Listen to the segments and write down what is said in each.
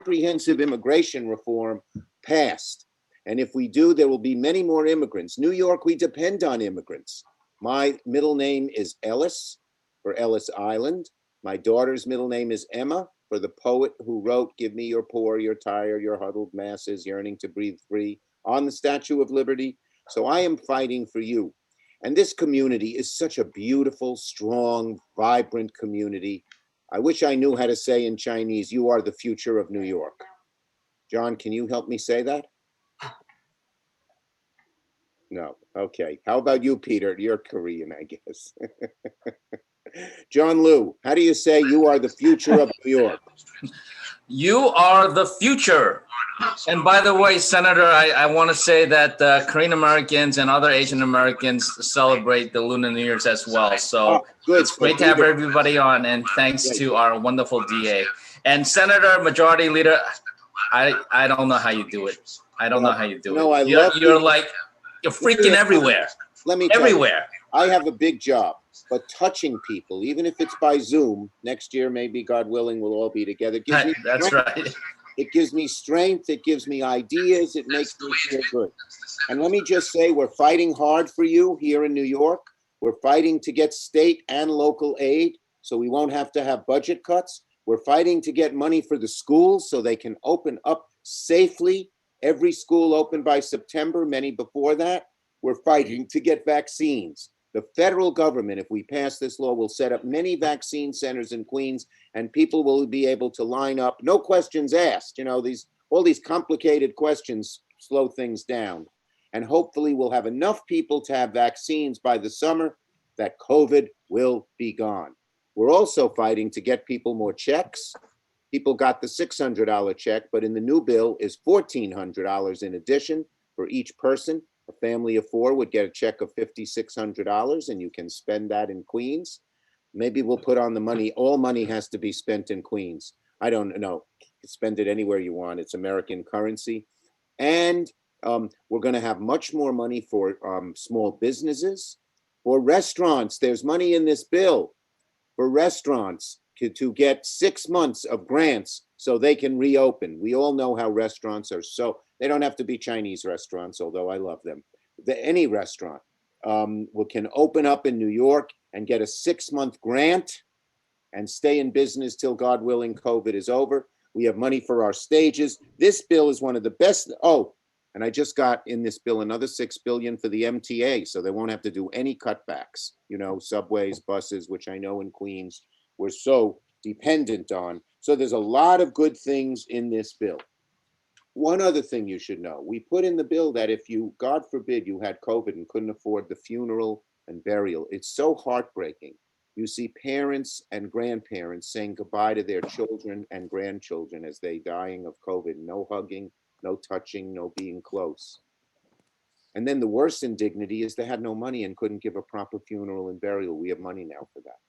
comprehensive immigration reform passed. And if we do, there will be many more immigrants. New York, we depend on immigrants. My middle name is Ellis, for Ellis Island. My daughter's middle name is Emma, for the poet who wrote, "Give me your poor, your tired, your huddled masses yearning to breathe free," on the Statue of Liberty. So I am fighting for you. And this community is such a beautiful, strong, vibrant community. I wish I knew how to say in Chinese, "You are the future of New York." John, can you help me say that? No. Okay. How about you, Peter? You're Korean, I guess. John Liu, how do you say "you are the future of New York"? You are the future. And by the way, Senator, I want to say that Korean Americans and other Asian Americans celebrate the Lunar New Year's as well. So it's great to have everybody on, and thanks to our wonderful DA. And Senator, Majority Leader, I don't know how you do it. I don't know how you do it. You're freaking everywhere. Let me tell you, I have a big job, but touching people, even if it's by Zoom, next year, maybe, God willing, we'll all be together. That's right. It gives me strength. It gives me ideas. It makes me feel good. And let me just say, we're fighting hard for you here in New York. We're fighting to get state and local aid so we won't have to have budget cuts. We're fighting to get money for the schools so they can open up safely. Every school opened by September, many before that. We're fighting to get vaccines. The federal government, if we pass this law, will set up many vaccine centers in Queens, and people will be able to line up, no questions asked. You know, all these complicated questions slow things down. And hopefully we'll have enough people to have vaccines by the summer that COVID will be gone. We're also fighting to get people more checks. People got the $600 check, but in the new bill is $1,400 in addition for each person. A family of four would get a check of $5,600, and you can spend that in Queens. Maybe we'll put on the money. All money has to be spent in Queens. I don't know. You can spend it anywhere you want. It's American currency. And we're going to have much more money for small businesses, for restaurants. There's money in this bill for restaurants to get 6 months of grants so they can reopen. We all know how restaurants are they don't have to be Chinese restaurants, although I love them. Any restaurant can open up in New York and get a 6-month grant and stay in business till, God willing, COVID is over. We have money for our stages. This bill is one of the best. Oh, and I just got in this bill another $6 billion for the MTA, so they won't have to do any cutbacks. You know, subways, buses, which I know in Queens we're so dependent on. So there's a lot of good things in this bill. One other thing you should know, we put in the bill that if you, God forbid, you had COVID and couldn't afford the funeral and burial, it's so heartbreaking. You see parents and grandparents saying goodbye to their children and grandchildren as they dying of COVID. No hugging, no touching, no being close. And then the worst indignity is they had no money and couldn't give a proper funeral and burial. We have money now for that.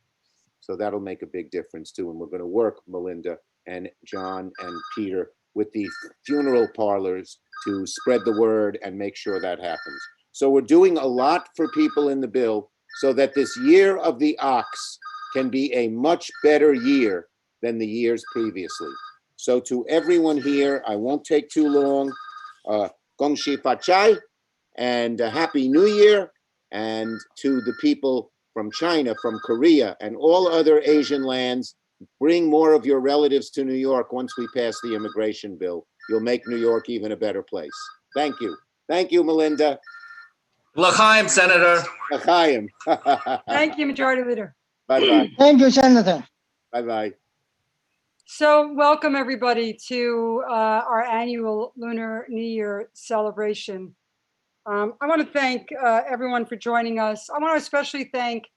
So that'll make a big difference too. And we're going to work, Melinda and John and Peter, with the funeral parlors to spread the word and make sure that happens. So we're doing a lot for people in the bill so that this year of the ox can be a much better year than the years previously. So to everyone here, I won't take too long. Gong Xi Fa Chai and Happy New Year. And to the people from China, from Korea, and all other Asian lands, bring more of your relatives to New York once we pass the immigration bill. You'll make New York even a better place. Thank you. Thank you, Melinda. L'chaim, Senator. L'chaim. Thank you, Majority Leader. Bye-bye. Thank you, Senator. Bye-bye. So welcome, everybody, to our annual Lunar New Year celebration. I want to thank everyone for joining us. I want to especially thank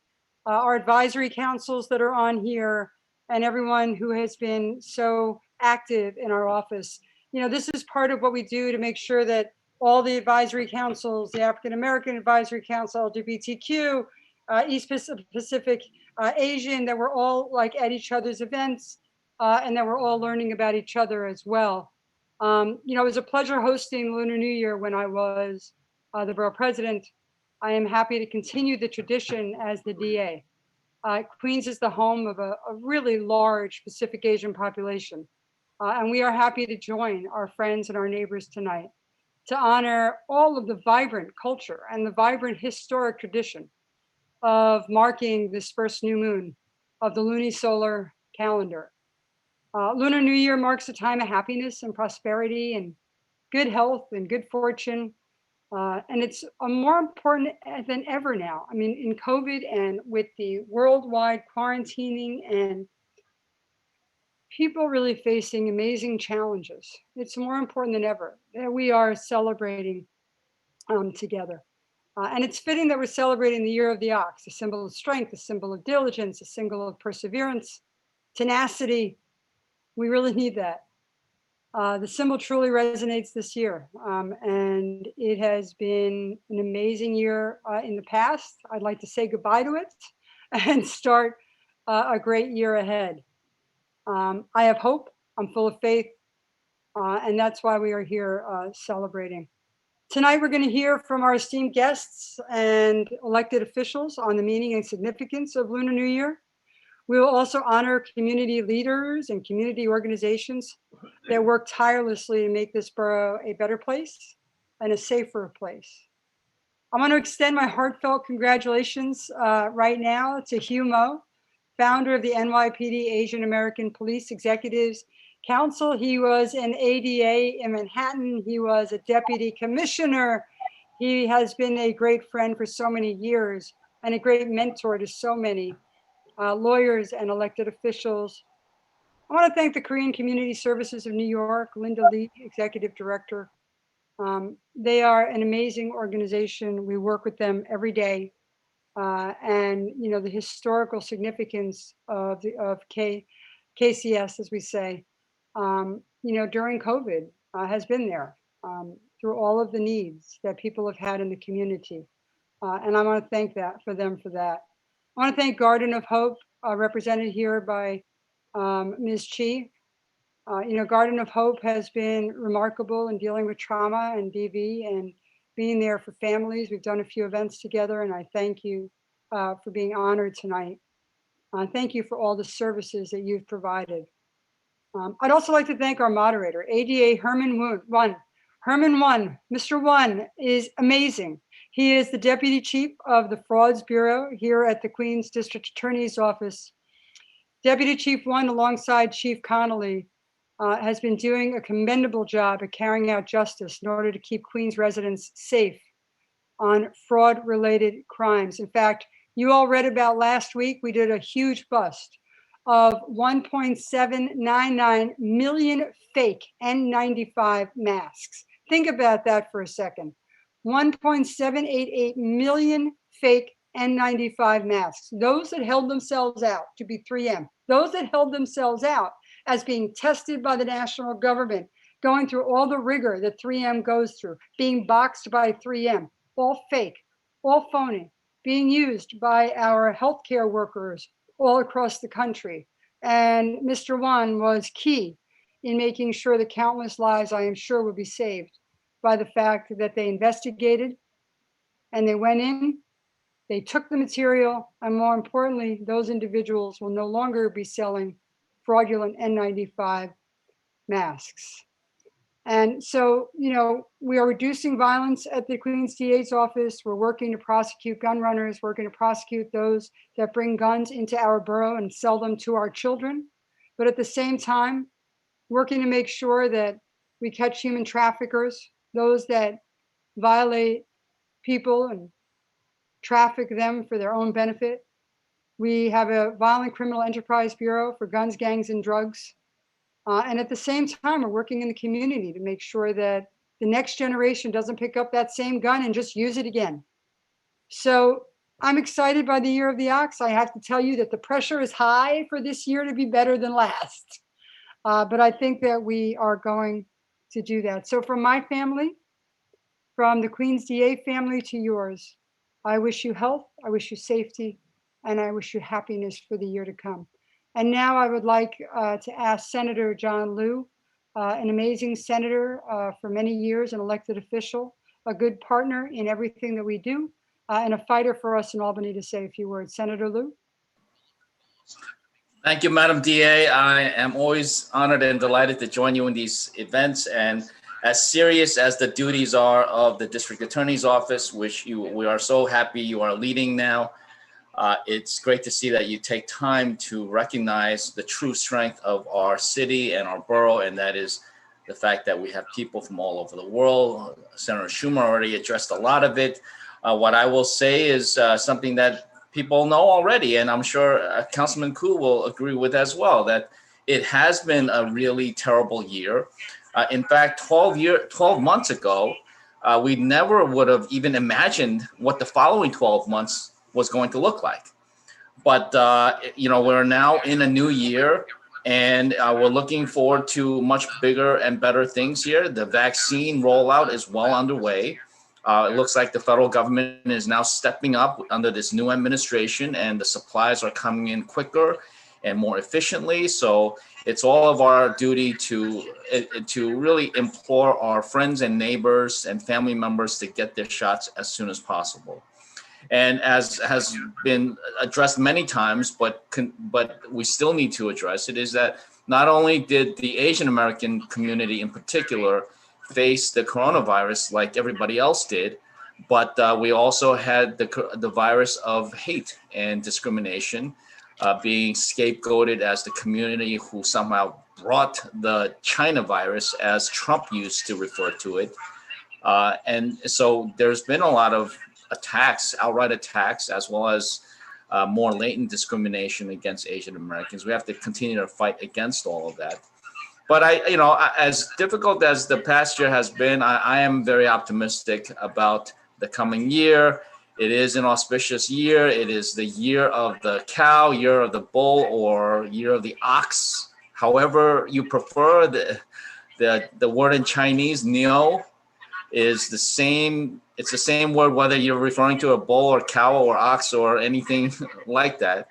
our advisory councils that are on here and everyone who has been so active in our office. You know, this is part of what we do to make sure that all the advisory councils, the African American Advisory Council, LGBTQ, East Pacific, Asian, that we're all like at each other's events and that we're all learning about each other as well. You know, it was a pleasure hosting Lunar New Year when I was the borough president. I am happy to continue the tradition as the DA. Queens is the home of a really large Pacific Asian population. And we are happy to join our friends and our neighbors tonight to honor all of the vibrant culture and the vibrant historic tradition of marking this first new moon of the lunisolar calendar. Lunar New Year marks a time of happiness and prosperity and good health and good fortune. And it's more important than ever now. I mean, in COVID and with the worldwide quarantining and people really facing amazing challenges, it's more important than ever that we are celebrating together. And it's fitting that we're celebrating the year of the ox, a symbol of strength, a symbol of diligence, a symbol of perseverance, tenacity. We really need that. The symbol truly resonates this year, and it has been an amazing year in the past. I'd like to say goodbye to it and start a great year ahead. I have hope, I'm full of faith, and that's why we are here celebrating. Tonight, we're going to hear from our esteemed guests and elected officials on the meaning and significance of Lunar New Year. We will also honor community leaders and community organizations that work tirelessly to make this borough a better place and a safer place. I want to extend my heartfelt congratulations right now to Hugh Moe, founder of the NYPD Asian American Police Executives Council. He was an ADA in Manhattan. He was a deputy commissioner. He has been a great friend for so many years and a great mentor to so many lawyers and elected officials. I want to thank the Korean Community Services of New York, Linda Lee, Executive Director. They are an amazing organization. We work with them every day. And you know, the historical significance of KCS, as we say, you know, during COVID has been there through all of the needs that people have had in the community. And I want to thank them for that. I want to thank Garden of Hope, represented here by Ms. Chi. You know, Garden of Hope has been remarkable in dealing with trauma and DV and being there for families. We've done a few events together, and I thank you for being honored tonight. Thank you for all the services that you've provided. I'd also like to thank our moderator, ADA Herman Won. Herman Won, Mr. Won is amazing. He is the Deputy Chief of the Frauds Bureau here at the Queens District Attorney's Office. Deputy Chief Won, alongside Chief Connolly, has been doing a commendable job at carrying out justice in order to keep Queens residents safe on fraud-related crimes. In fact, you all read about last week, we did a huge bust of 1.799 million fake N95 masks. Think about that for a second. 1.788 million fake N95 masks. Those that held themselves out to be 3M, those that held themselves out as being tested by the national government, going through all the rigor that 3M goes through, being boxed by 3M, all fake, all phony, being used by our healthcare workers all across the country. And Mr. Won was key in making sure the countless lives, I am sure, would be saved by the fact that they investigated and they went in, they took the material, and more importantly, those individuals will no longer be selling fraudulent N95 masks. And so, you know, we are reducing violence at the Queens DA's office. We're working to prosecute gun runners, working to prosecute those that bring guns into our borough and sell them to our children. But at the same time, working to make sure that we catch human traffickers, those that violate people and traffic them for their own benefit. We have a Violent Criminal Enterprise Bureau for guns, gangs, and drugs. And at the same time, we're working in the community to make sure that the next generation doesn't pick up that same gun and just use it again. So I'm excited by the Year of the Ox. I have to tell you that the pressure is high for this year to be better than last. But I think that we are going to do that. So from my family, from the Queens DA family to yours, I wish you health, I wish you safety, and I wish you happiness for the year to come. And now I would like to ask Senator John Liu, an amazing senator for many years, an elected official, a good partner in everything that we do, and a fighter for us in Albany, to say a few words. Senator Liu. Thank you, Madam DA. I am always honored and delighted to join you in these events. And as serious as the duties are of the District Attorney's Office, which we are so happy you are leading now, it's great to see that you take time to recognize the true strength of our city and our borough, and that is the fact that we have people from all over the world. Senator Schumer already addressed a lot of it. What I will say is something that people know already, and I'm sure Councilman Koo will agree with as well, that it has been a really terrible year. In fact, 12 months ago, we never would have even imagined what the following 12 months was going to look like. But, we're now in a new year, and we're looking forward to much bigger and better things here. The vaccine rollout is well underway. It looks like the federal government is now stepping up under this new administration, and the supplies are coming in quicker and more efficiently. So it's all of our duty to really implore our friends and neighbors and family members to get their shots as soon as possible. And as has been addressed many times, but we still need to address it, is that not only did the Asian American community in particular face the coronavirus like everybody else did, but we also had the virus of hate and discrimination, being scapegoated as the community who somehow brought the China virus, as Trump used to refer to it. And so there's been a lot of attacks, outright attacks, as well as more latent discrimination against Asian Americans. We have to continue to fight against all of that. But as difficult as the past year has been, I am very optimistic about the coming year. It is an auspicious year. It is the year of the cow, year of the bull, or year of the ox. However you prefer, the word in Chinese, niu, is the same. It's the same word whether you're referring to a bull or cow or ox or anything like that.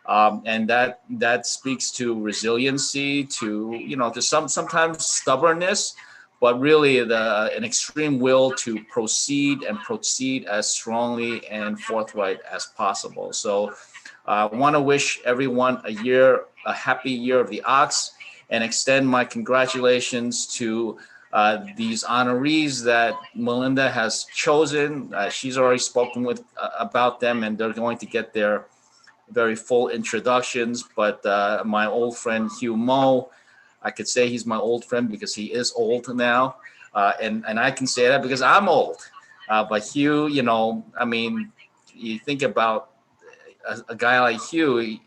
And that speaks to resiliency, to sometimes stubbornness, but really an extreme will to proceed as strongly and forthright as possible. So I want to wish everyone a happy year of the ox, and extend my congratulations to these honorees that Melinda has chosen. She's already spoken with about them, and they're going to get their very full introductions. But my old friend Hugh Mo, I could say he's my old friend because he is old now, and I can say that because I'm old. But Hugh, you think about a guy like Hugh,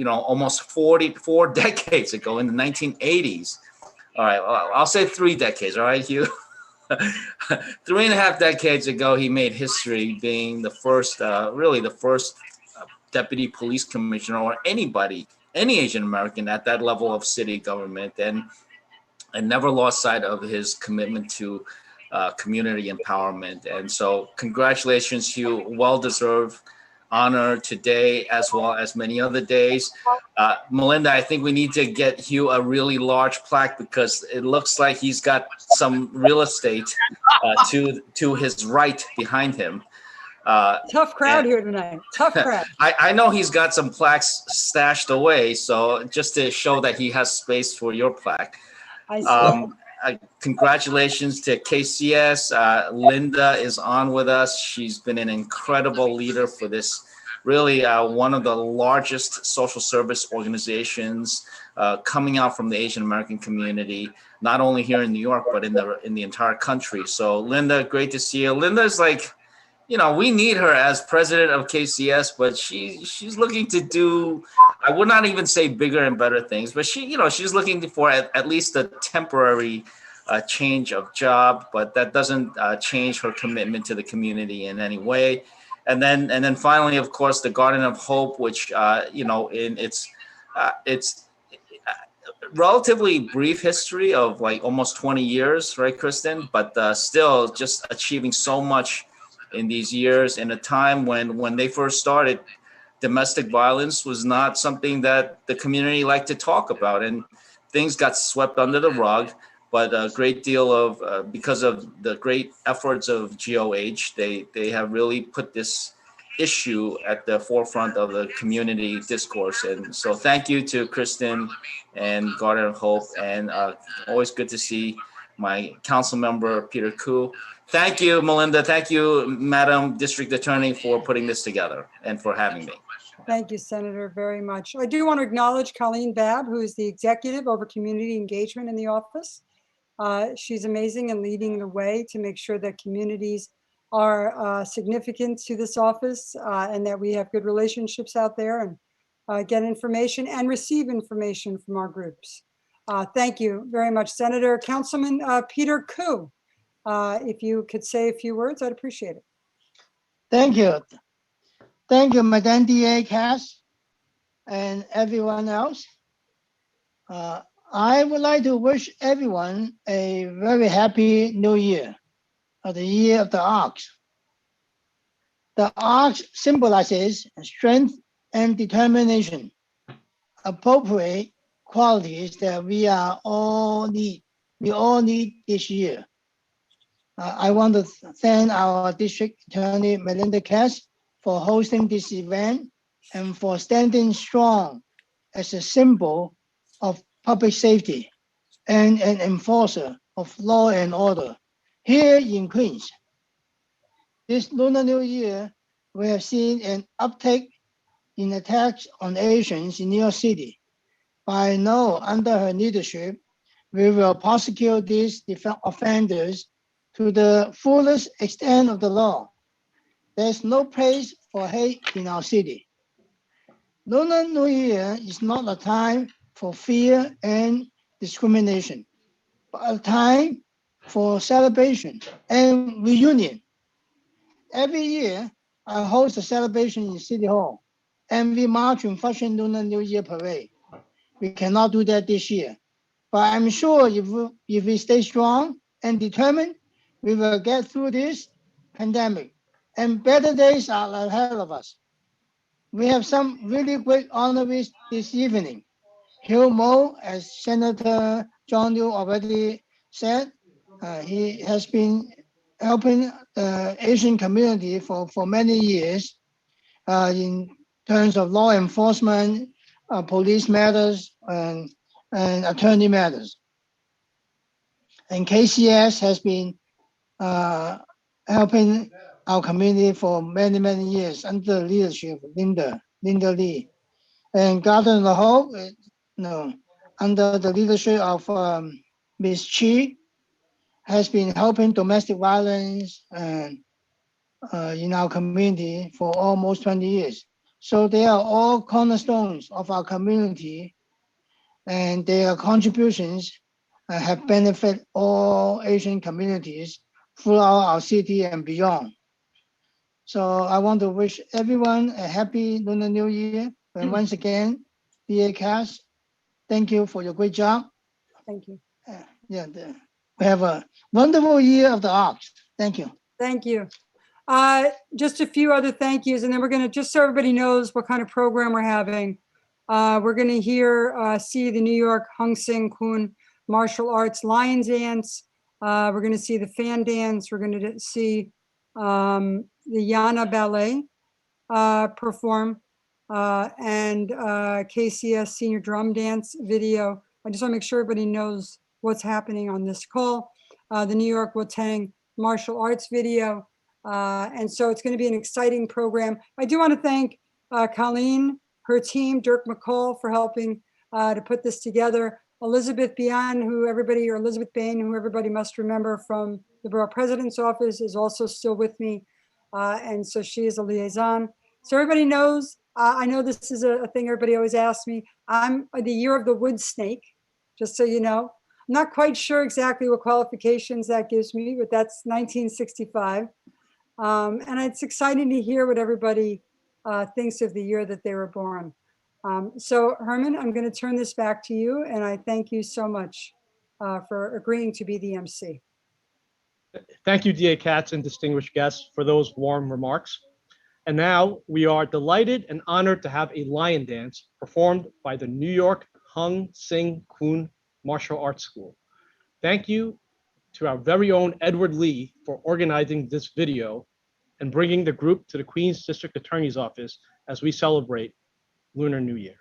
almost 44 decades ago in the 1980s. All right, well, I'll say 3 decades. All right, Hugh. 3.5 decades ago, he made history being the first deputy police commissioner, or any Asian American at that level of city government, and never lost sight of his commitment to community empowerment. And so congratulations, Hugh. Well-deserved honor today, as well as many other days. Melinda, I think we need to get Hugh a really large plaque, because it looks like he's got some real estate to his right behind him. Tough crowd here tonight. Tough crowd. I know he's got some plaques stashed away, so just to show that he has space for your plaque. I see. Congratulations to KCS. Linda is on with us. She's been an incredible leader for this, really one of the largest social service organizations coming out from the Asian American community, not only here in New York, but in the entire country. So Linda, great to see you. Linda's like, we need her as president of KCS, but she's looking to do, I would not even say bigger and better things, but she's looking for at least a temporary change of job, but that doesn't change her commitment to the community in any way. And then finally, of course, the Garden of Hope, which in its relatively brief history of like almost 20 years, right, Kristen? But still just achieving so much in these years, in a time when they first started, domestic violence was not something that the community liked to talk about, and things got swept under the rug. But a great deal of because of the great efforts of GOH, they have really put this issue at the forefront of the community discourse. And so thank you to Kristen and Gardner Hope, and always good to see my council member, Peter Koo. Thank you, Melinda. Thank you, Madam District Attorney, for putting this together and for having me. Thank you, Senator, very much. I do want to acknowledge Colleen Babb, who is the executive over community engagement in the office. She's amazing and leading the way to make sure that communities are significant to this office and that we have good relationships out there and get information and receive information from our groups. Thank you very much, Senator. Councilman Peter Koo, if you could say a few words, I'd appreciate it. Thank you. Thank you, Madam DA Cass and everyone else. I would like to wish everyone a very happy new year, the year of the ox. The ox symbolizes strength and determination, appropriate qualities that we all need this year. I want to thank our District Attorney, Melinda Cass, for hosting this event and for standing strong as a symbol of public safety and an enforcer of law and order here in Queens. This Lunar New Year, we have seen an uptick in attacks on Asians in New York City. But I know under her leadership, we will prosecute these offenders to the fullest extent of the law. There's no place for hate in our city. Lunar New Year is not a time for fear and discrimination, but a time for celebration and reunion. Every year, I host a celebration in City Hall, and we march in fashion Lunar New Year parade. We cannot do that this year, but I'm sure if we stay strong and determined, we will get through this pandemic, and better days are ahead of us. We have some really great honorees this evening. Hugh Mo, as Senator John Liu already said, he has been helping the Asian community for many years in terms of law enforcement, police matters, and attorney matters. And KCS has been helping our community for many, many years under the leadership of Linda Lee. And Gardner Hope, under the leadership of Ms. Chi, has been helping domestic violence in our community for almost 20 years. So they are all cornerstones of our community, and their contributions have benefited all Asian communities throughout our city and beyond. So I want to wish everyone a happy Lunar New Year. And once again, DA Cass, thank you for your great job. Thank you. We have a wonderful year of the ox. Thank you. Thank you. Just a few other thank yous, and then we're going to, just so everybody knows what kind of program we're having, we're going to see the New York Hung Sing Kun Martial Arts Lion Dance. We're going to see the fan dance. We're going to see the Yana Ballet perform and KCS Senior Drum Dance video. I just want to make sure everybody knows what's happening on this call. The New York Wotang Martial Arts video. And so it's going to be an exciting program. I do want to thank Colleen, her team, Dirk McCall, for helping to put this together. Elizabeth Bain, who everybody must remember from the Borough President's office, is also still with me. And so she is a liaison. So everybody knows, I know this is a thing everybody always asks me. I'm the year of the wood snake, just so you know. I'm not quite sure exactly what qualifications that gives me, but that's 1965. And it's exciting to hear what everybody thinks of the year that they were born. So Herman, I'm going to turn this back to you, and I thank you so much for agreeing to be the MC. Thank you, DA Katz and distinguished guests, for those warm remarks. And now we are delighted and honored to have a lion dance performed by the New York Hung Sing Kun Martial Arts School. Thank you to our very own Edward Lee for organizing this video and bringing the group to the Queens District Attorney's Office as we celebrate Lunar New Year.